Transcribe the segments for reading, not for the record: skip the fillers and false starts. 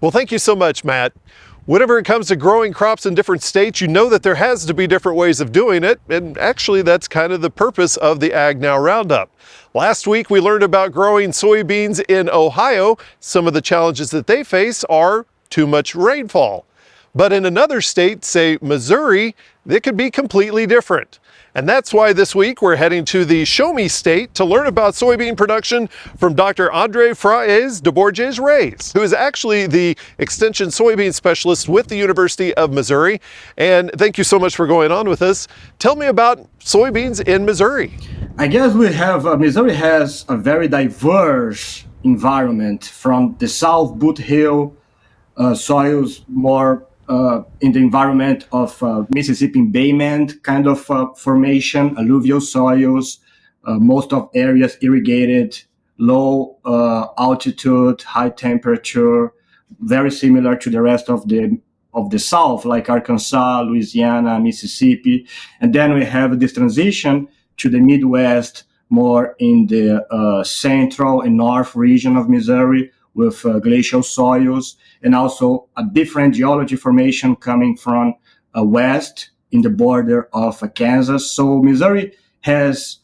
Well, thank you so much, Matt. Whenever it comes to growing crops in different states, you know that there has to be different ways of doing it, and actually that's kind of the purpose of the AgNow Roundup. Last week we learned about growing soybeans in Ohio. Some of the challenges that they face are too much rainfall. But in another state, say Missouri, it could be completely different. And that's why this week we're heading to the Show Me State to learn about soybean production from Dr. Froes de Borja Reis, who is actually the Extension Soybean Specialist with the University of Missouri. And thank you so much for going on with us. Tell me about soybeans in Missouri. I guess Missouri has a very diverse environment, from the South Boot Hill soils, more in the environment of Mississippi Bayment kind of formation, alluvial soils, most of areas irrigated, low altitude, high temperature, very similar to the rest of the South, like Arkansas, Louisiana, Mississippi. And then we have this transition to the Midwest, more in the central and north region of Missouri, with glacial soils, and also a different geology formation coming from west in the border of Kansas. So Missouri has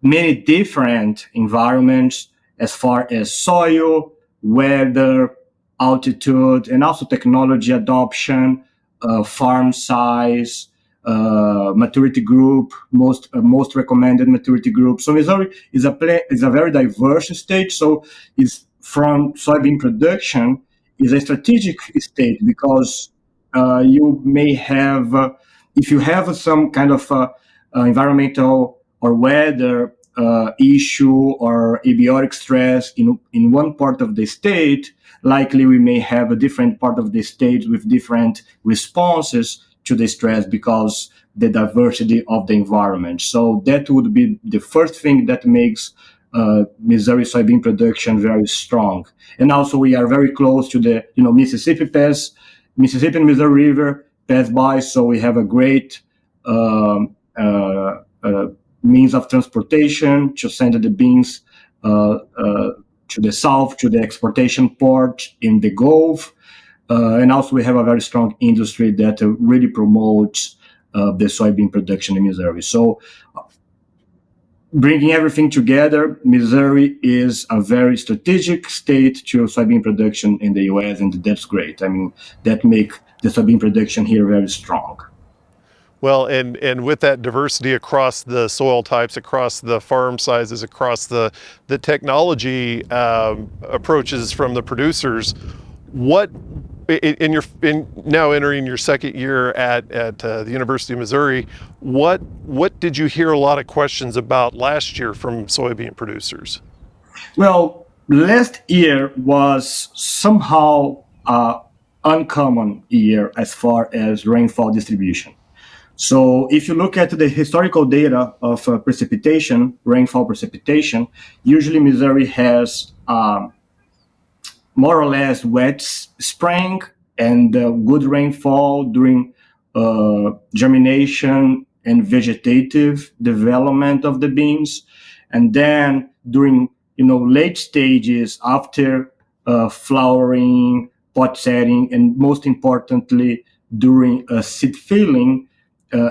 many different environments as far as soil, weather, altitude, and also technology adoption, farm size, maturity group, most recommended maturity group. So Missouri is a very diverse state. So it's from soybean production is a strategic state, because you may have, if you have some kind of environmental or weather issue or abiotic stress in one part of the state, likely we may have a different part of the state with different responses to the stress because the diversity of the environment. So that would be the first thing that makes Missouri soybean production very strong. And also we are very close to the Mississippi and Missouri River pass by, so we have a great means of transportation to send the beans to the south, to the exportation port in the Gulf. And also we have a very strong industry that really promotes the soybean production in Missouri. So bringing everything together, Missouri is a very strategic state to soybean production in the U.S., and that's great. I mean, that makes the soybean production here very strong. Well, and with that diversity across the soil types, across the farm sizes, across the technology approaches from the producers, what now entering your second year at the University of Missouri, what did you hear a lot of questions about last year from soybean producers? Well, last year was somehow an uncommon year as far as rainfall distribution. So if you look at the historical data of precipitation, rainfall precipitation, usually Missouri has more or less wet spring and good rainfall during germination and vegetative development of the beans. And then during late stages, after flowering, pot setting, and most importantly during seed filling,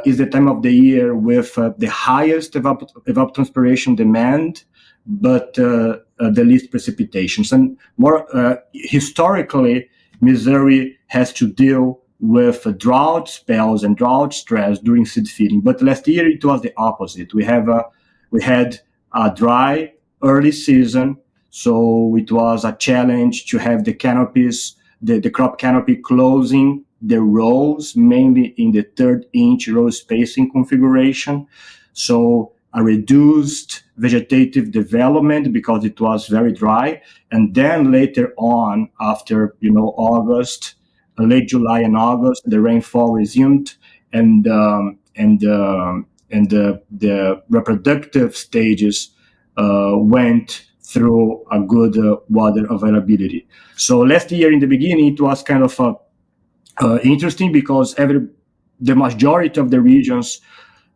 is the time of the year with the highest evapotranspiration demand, but the least precipitations. And more historically, Missouri has to deal with drought spells and drought stress during seed feeding. But last year it was the opposite. We had a dry early season, so it was a challenge to have the canopies, the crop canopy closing the rows, mainly in the 3rd-inch row spacing configuration. So a reduced vegetative development because it was very dry. And then later on, after August, late July and August, the rainfall resumed, and the reproductive stages went through a good water availability. So last year in the beginning, it was kind of interesting because the majority of the regions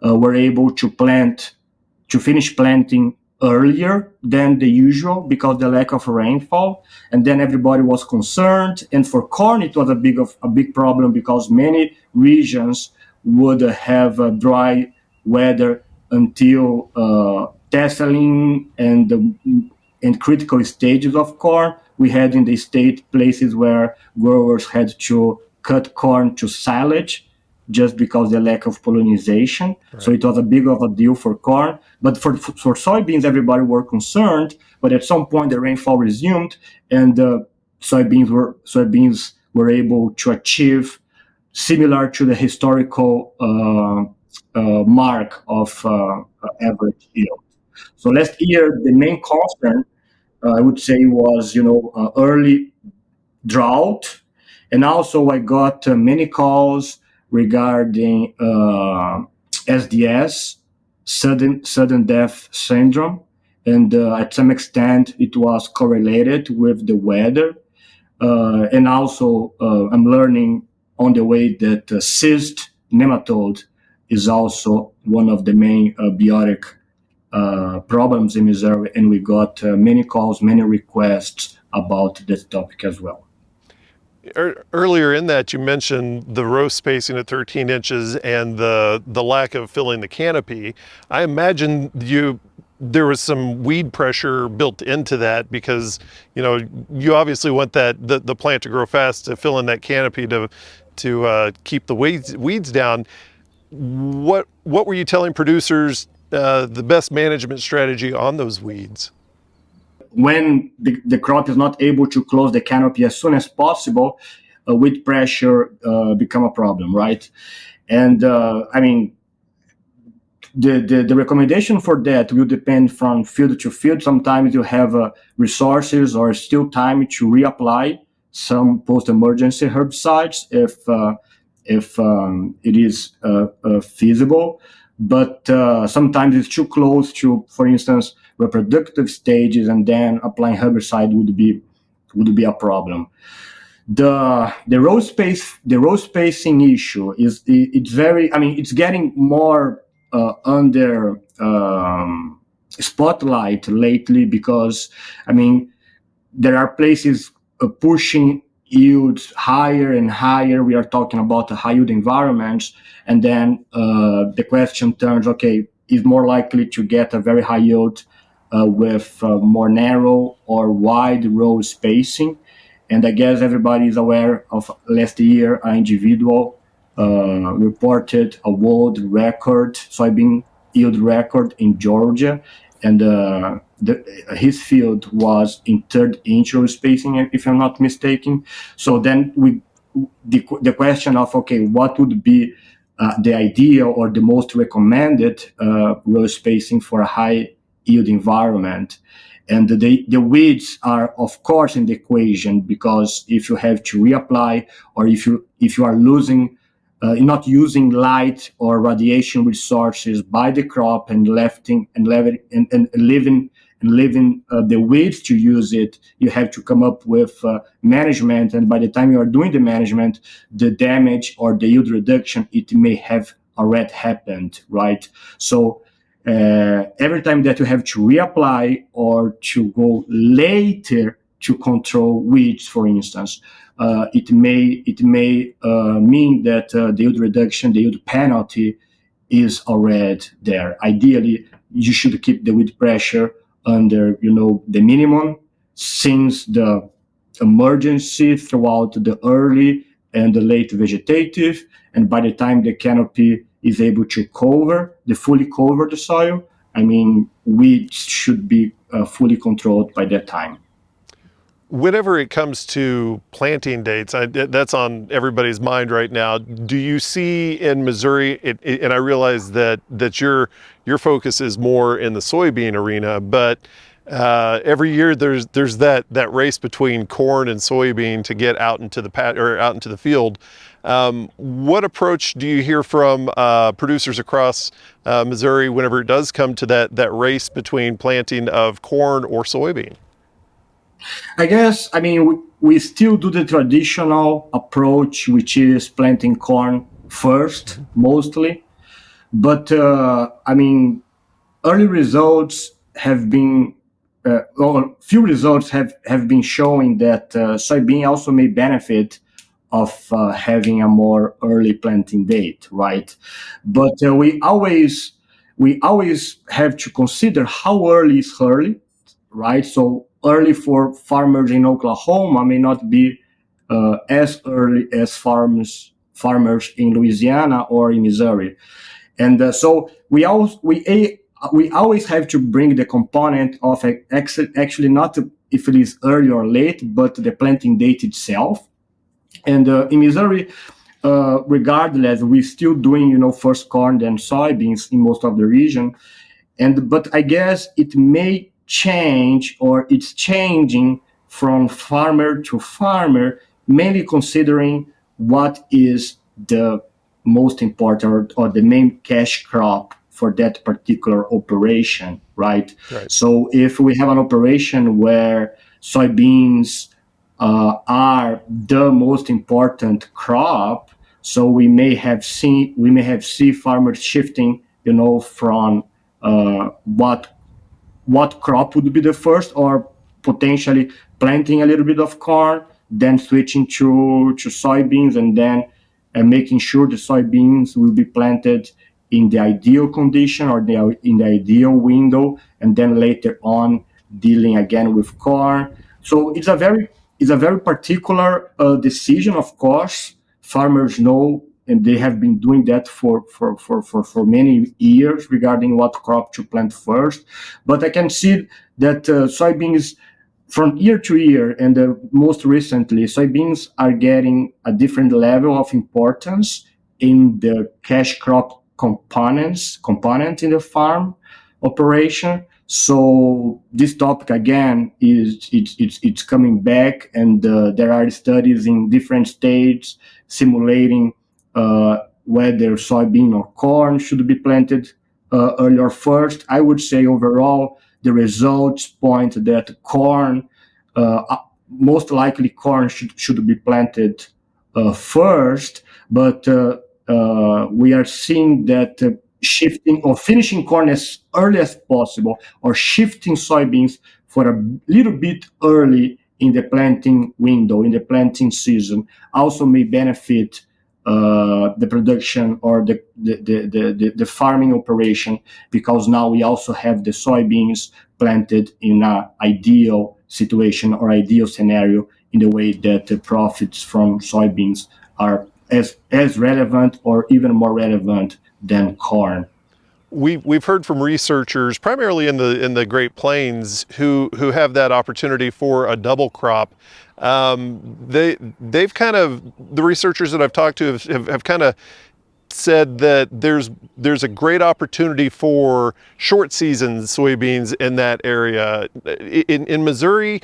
were able to finish planting earlier than the usual because the lack of rainfall, and then everybody was concerned. And for corn, it was a big problem because many regions would have dry weather until tasseling and critical stages of corn. We had in the state places where growers had to cut corn to silage just because the lack of pollination. Right. So it was a big of a deal for corn. But for soybeans, everybody were concerned. But at some point, the rainfall resumed, and soybeans were able to achieve similar to the historical mark of average yield. So last year, the main concern I would say was early drought, and also I got many calls regarding SDS, sudden death syndrome, and at some extent it was correlated with the weather. And also I'm learning on the way that cyst nematode is also one of the main biotic problems in Missouri, and we got many calls, many requests about this topic as well. Earlier in that, you mentioned the row spacing at 13 inches and the lack of filling the canopy. I imagine there was some weed pressure built into that because you obviously want the plant to grow fast to fill in that canopy to keep the weeds down. What were you telling producers the best management strategy on those weeds? When the crop is not able to close the canopy as soon as possible, weed pressure become a problem, right? And the recommendation for that will depend from field to field. Sometimes you have resources or still time to reapply some post-emergency herbicides if it is feasible. But sometimes it's too close to, for instance, reproductive stages, and then applying herbicide would be a problem. The row spacing issue it's getting more under spotlight lately because there are places pushing yields higher and higher. We are talking about high yield environments, and then the question turns: okay, is more likely to get a very high yield with more narrow or wide row spacing? And I guess everybody is aware of last year an individual reported a world record soybean yield record in Georgia, and his field was in 3rd-inch row spacing, if I'm not mistaken. So then the question of, okay, what would be the ideal or the most recommended row spacing for a high yield environment? And the weeds are, of course, in the equation, because if you have to reapply, or if you are losing, not using light or radiation resources by the crop and leaving the weeds to use it, you have to come up with management. And by the time you are doing the management, the damage or the yield reduction, it may have already happened, right? So every time that you have to reapply or to go later to control weeds, for instance, it may mean that the yield reduction, the yield penalty is already there. Ideally, you should keep the weed pressure under the minimum since the emergency throughout the early and the late vegetative, and by the time the canopy is able to fully cover the soil, weeds should be fully controlled by that time. Whenever it comes to planting dates, that's on everybody's mind right now. Do you see in Missouri, and I realize that your focus is more in the soybean arena, but every year there's that race between corn and soybean to get out into the field. What approach do you hear from producers across Missouri whenever it does come to that race between planting of corn or soybean? I guess, we still do the traditional approach, which is planting corn first, mostly. But, early results have been well, few results have been showing that soybean also may benefit of having a more early planting date, right? But we always have to consider how early is early, right? So early for farmers in Oklahoma may not be as early as farmers in Louisiana or in Missouri, and so we always have to bring the component of actually not if it is early or late, but the planting date itself. And in Missouri, regardless, we're still doing first corn then soybeans in most of the region, and but I guess it may change or it's changing from farmer to farmer, mainly considering what is the most important or the main cash crop for that particular operation, right? Right. So if we have an operation where soybeans are the most important crop, so we may have seen farmers shifting, from what crop would be the first, or potentially planting a little bit of corn, then switching to soybeans, and then making sure the soybeans will be planted in the ideal condition or in the ideal window, and then later on dealing again with corn. So it's a very particular decision, of course. Farmers know, and they have been doing that for many years regarding what crop to plant first. But I can see that soybeans from year to year, and most recently, soybeans are getting a different level of importance in the cash crop component in the farm operation. So this topic again it's coming back, and there are studies in different states simulating whether soybean or corn should be planted earlier first. I would say overall the results point that corn, most likely corn should be planted first, but we are seeing that shifting or finishing corn as early as possible, or shifting soybeans for a little bit early in the planting window, in the planting season, also may benefit the production or the farming operation, because now we also have the soybeans planted in an ideal situation or ideal scenario, in the way that the profits from soybeans are as relevant or even more relevant than corn. We've heard from researchers, primarily in the Great Plains, who have that opportunity for a double crop. They've kind of, the researchers that I've talked to have kind of said that there's a great opportunity for short season soybeans in that area. In Missouri,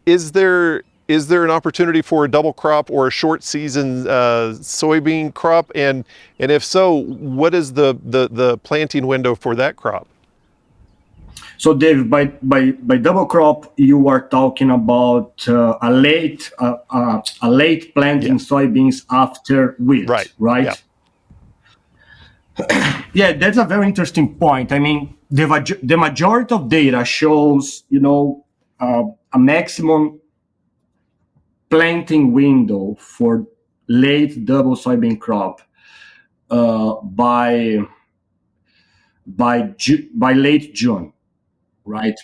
is there an opportunity for a double crop or a short season soybean crop? And if so, what is the planting window for that crop? So, Dave, by double crop, you are talking about a late planting soybeans after wheat, right? Yeah. Yeah, that's a very interesting point. I mean, the majority of data shows, a maximum planting window for late double soybean crop by late June, right?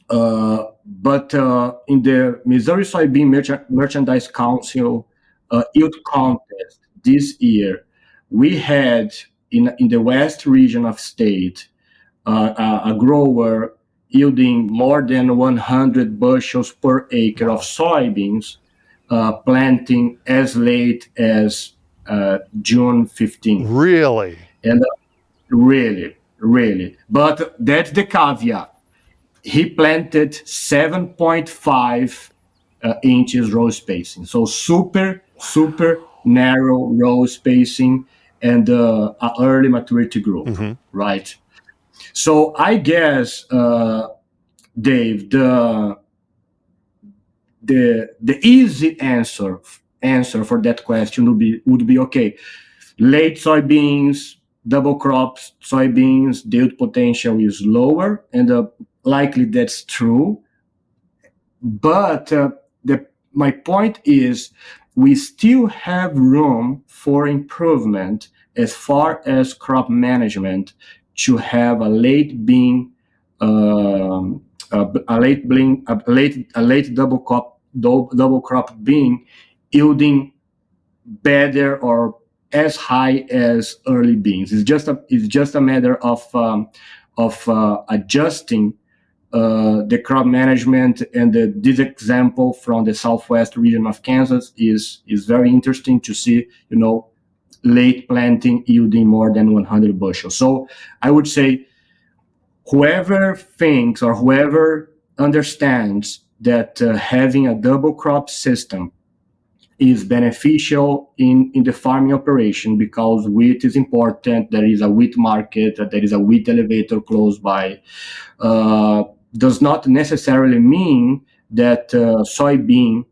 But in the Missouri Soybean Merchandise Council yield contest this year, we had in the west region of state a grower yielding more than 100 bushels per acre of soybeans, planting as late as June 15th. Really? And really. But that's the caveat. He planted 7.5 inches row spacing. So super narrow row spacing, and early maturity group, right? So I guess, Dave, the easy answer for that question would be okay. Late soybeans, double crops, soybeans, the yield potential is lower, and likely that's true. But my point is, we still have room for improvement as far as crop management to have a late bean, a late double crop bean yielding better or as high as early beans. It's just a matter of adjusting the crop management. And this example from the southwest region of Kansas is very interesting to see, late planting yielding more than 100 bushels. So I would say whoever thinks or whoever understands that having a double crop system is beneficial in the farming operation because wheat is important, there is a wheat market, there is a wheat elevator close by, does not necessarily mean that soybean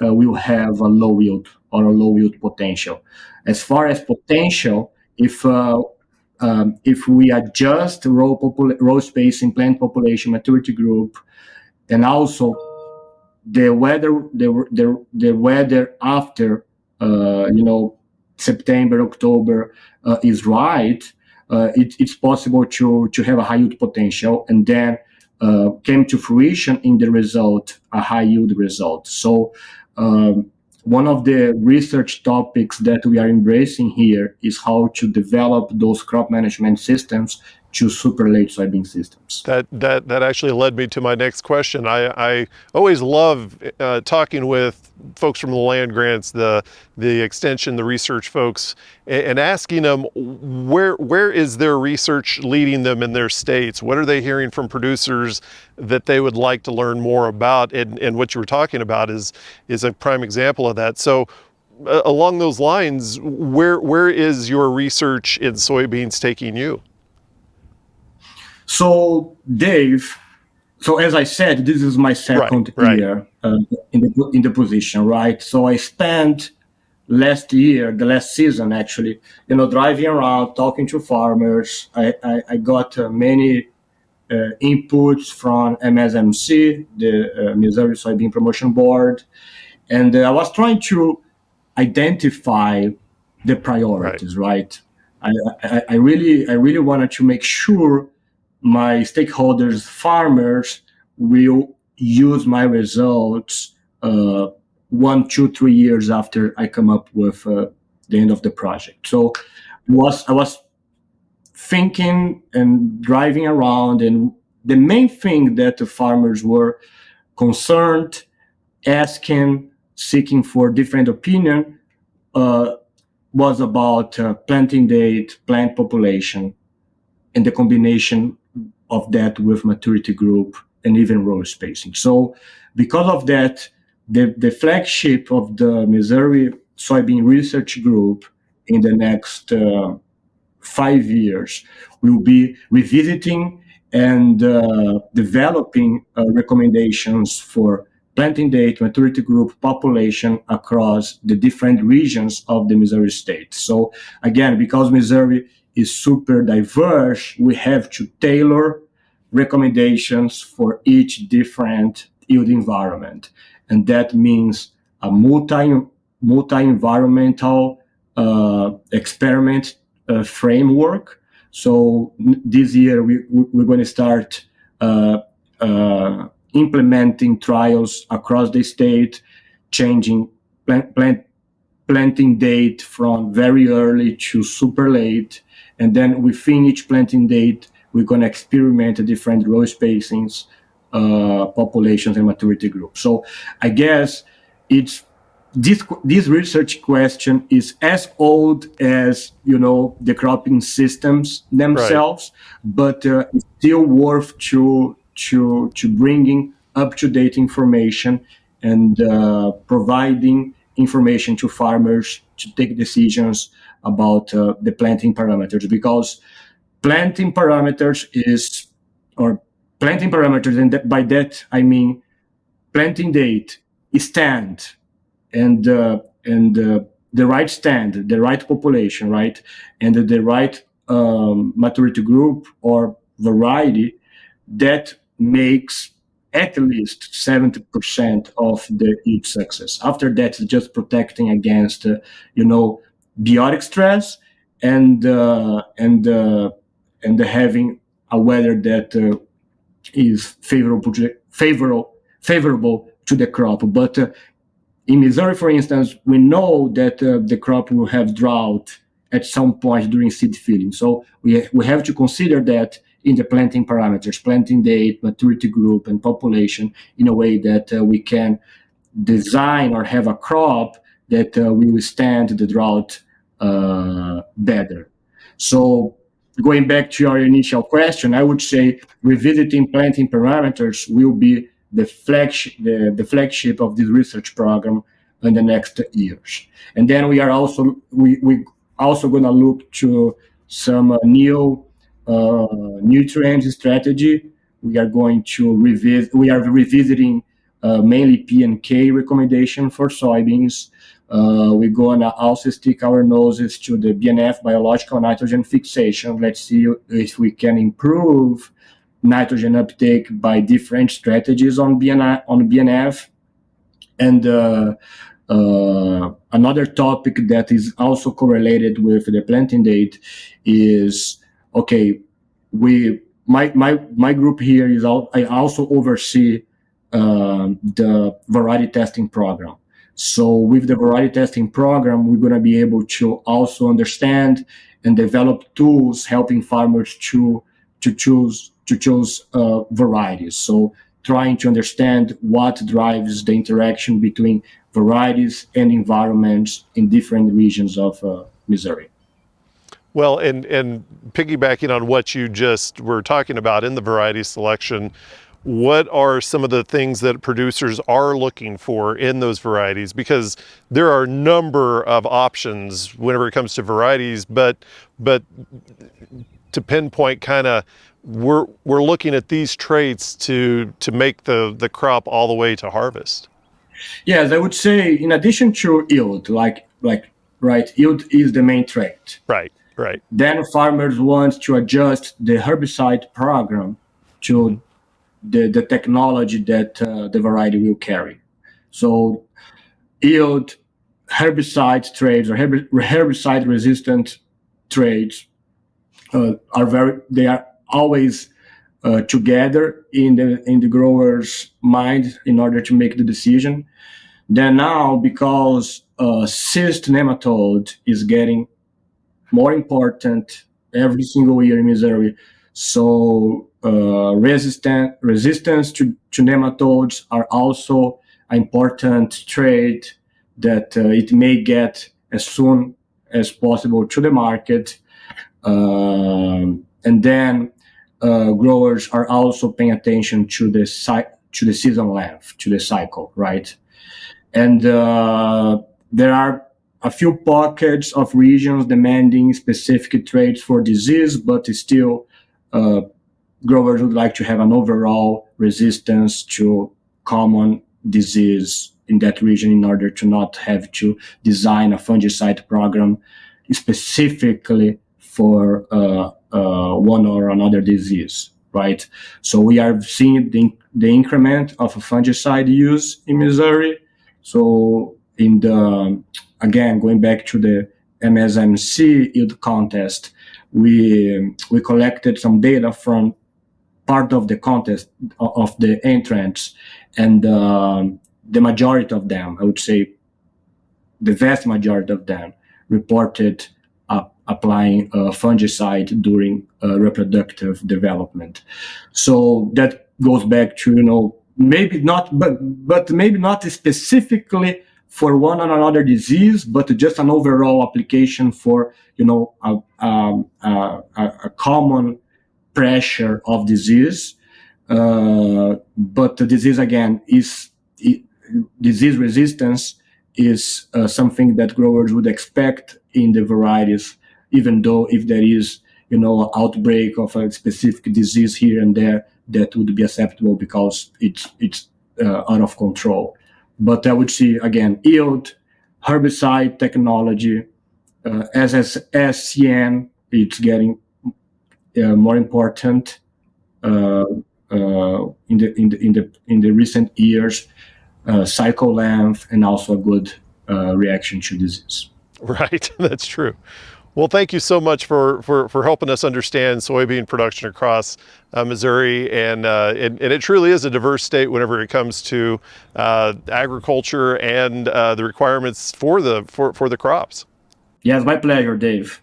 will have a low yield or a low yield potential. As far as potential, if we adjust row spacing, plant population, maturity group, and also the weather after September, October is right, it's possible to have a high yield potential, and then came to fruition in the result, a high yield result. So one of the research topics that we are embracing here is how to develop those crop management systems to super late soybean systems. That actually led me to my next question. I always love talking with folks from the land grants, the extension, the research folks, and asking them where is their research leading them in their states? What are they hearing from producers that they would like to learn more about? And what you were talking about is a prime example of that. So along those lines, where is your research in soybeans taking you? So, Dave, so as I said, this is my second year in the position, right? So I spent last year, the last season actually, driving around, talking to farmers. I got many inputs from MSMC, the Missouri Soybean Promotion Board, and I was trying to identify the priorities, right? I really wanted to make sure my stakeholders, farmers, will use my results 1, 2, 3 years after I come up with the end of the project. So I was thinking and driving around, and the main thing that the farmers were concerned, asking, seeking for different opinion was about planting date, plant population, and the combination of that with maturity group and even row spacing. So because of that, the flagship of the Missouri Soybean Research Group in the next 5 years will be revisiting and developing recommendations for planting date, maturity group, population across the different regions of the Missouri state. So again, because Missouri is super diverse, we have to tailor recommendations for each different yield environment. And that means a multi-environmental experiment framework. So this year we're going to start implementing trials across the state, changing planting date from very early to super late. And then within each planting date, we're going to experiment different row spacings, populations, and maturity groups. So I guess this research question is as old as the cropping systems themselves, but it's still worth to bringing up-to-date information and providing information to farmers to take decisions about the planting parameters, because planting parameters and by that I mean planting date, stand, and the right stand, the right population, right, and the right maturity group or variety that makes at least 70% of the yield success. After that, it's just protecting against, biotic stress and having a weather that is favorable to the crop. But in Missouri, for instance, we know that the crop will have drought at some point during seed filling. So we have to consider that in the planting parameters, planting date, maturity group, and population in a way that we can design or have a crop that will withstand the drought better. So going back to your initial question, I would say revisiting planting parameters will be the flagship of this research program in the next years. And then we also going to look to some new nutrient strategy. We are going to revisiting mainly P and K recommendation for soybeans. We're going to also stick our noses to the BNF, biological nitrogen fixation. Let's see if we can improve nitrogen uptake by different strategies on BNF. And another topic that is also correlated with the planting date is, okay, my group here is I also oversee the variety testing program. So with the variety testing program, we're going to be able to also understand and develop tools helping farmers to choose varieties. So trying to understand what drives the interaction between varieties and environments in different regions of Missouri. Well, and piggybacking on what you just were talking about in the variety selection, what are some of the things that producers are looking for in those varieties? Because there are a number of options whenever it comes to varieties, but to pinpoint kind of, we're looking at these traits to make the crop all the way to harvest. Yes, I would say in addition to yield, right, yield is the main trait. Right. Then farmers want to adjust the herbicide program to the technology that the variety will carry. So yield, herbicide traits or herbicide resistant traits they are always together in the grower's mind in order to make the decision. Then now, because cyst nematode is getting more important every single year in Missouri, so resistance to nematodes are also an important trait that it may get as soon as possible to the market. And then growers are also paying attention to the season length, to the cycle, right? And there are a few pockets of regions demanding specific traits for disease, but still growers would like to have an overall resistance to common disease in that region in order to not have to design a fungicide program specifically for one or another disease, right? So we are seeing the increment of fungicide use in Missouri. So again, going back to the MSMC yield contest, we collected some data from part of the contest of the entrants, and the majority of them, I would say the vast majority of them, reported applying fungicide during reproductive development. So that goes back to, maybe not, but maybe not specifically for one or another disease, but just an overall application for, a common pressure of disease. But the disease, again, disease resistance is something that growers would expect in the varieties, even though if there is, an outbreak of a specific disease here and there, that would be acceptable because it's out of control. But I would see, again, yield, herbicide technology, SCN it's getting more important in the recent years. Cycle length and also a good reaction to disease. Right, that's true. Well, thank you so much for helping us understand soybean production across Missouri, and it truly is a diverse state whenever it comes to agriculture and the requirements for the crops. Yes, my pleasure, Dave.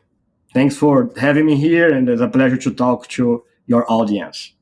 Thanks for having me here, and it's a pleasure to talk to your audience.